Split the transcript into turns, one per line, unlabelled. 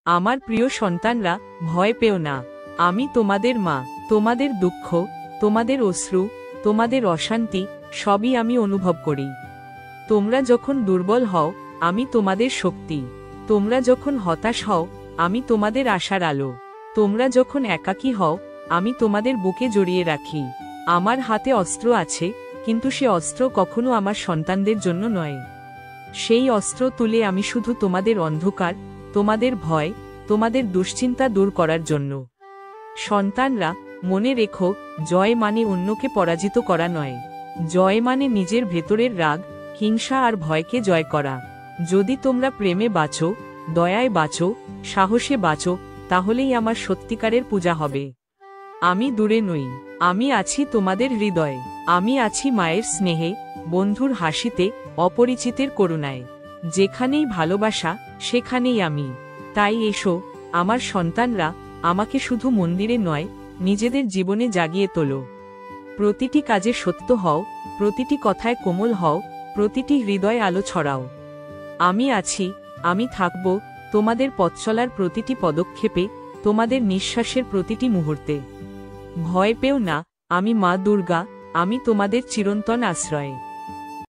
আমার প্রিয় সন্তানরা, ভয় পেও না। আমি তোমাদের মা। তোমাদের দুঃখ, তোমাদের অশ্রু, তোমাদের অশান্তি সবই আমি অনুভব করি। তোমরা যখন দুর্বল হও, আমি তোমাদের শক্তি। তোমরা যখন হতাশ হও, আমি তোমাদের আশার আলো। তোমরা যখন একাকী হও, আমি তোমাদের বুকে জড়িয়ে রাখি। আমার হাতে অস্ত্র আছে, কিন্তু সে অস্ত্র কখনো আমার সন্তানদের জন্য নয়। সেই অস্ত্র তুলে আমি শুধু তোমাদের অন্ধকার, তোমাদের ভয়, তোমাদের দুশ্চিন্তা দূর করার জন্য। সন্তানরা, মনে রেখো, জয় মানে অন্যকে পরাজিত করা নয়। জয় মানে নিজের ভেতরের রাগ, হিংসা আর ভয়কে জয় করা। যদি তোমরা প্রেমে বাঁচো, দয়ায় বাঁচো, সাহসে বাঁচো, তাহলেই আমার সত্যিকারের পূজা হবে। আমি দূরে নই, আমি আছি তোমাদের হৃদয়ে। আমি আছি মায়ের স্নেহে, বন্ধুর হাসিতে, অপরিচিতের করুণায়। যেখানেই ভালোবাসা, সেখানেই আমি। তাই এসো, আমার সন্তানরা, আমাকে শুধু মন্দিরে নয়, নিজেদের জীবনে জাগিয়ে তোলো। প্রতিটি কাজে সত্য হও, প্রতিটি কথায় কোমল হও, প্রতিটি হৃদয়ে আলো ছড়াও। আমি আছি, আমি থাকব, তোমাদের পথ চলার প্রতিটি পদক্ষেপে, তোমাদের নিঃশ্বাসের প্রতিটি মুহূর্তে। ভয় পেও না, আমি মা দুর্গা, আমি তোমাদের চিরন্তন আশ্রয়।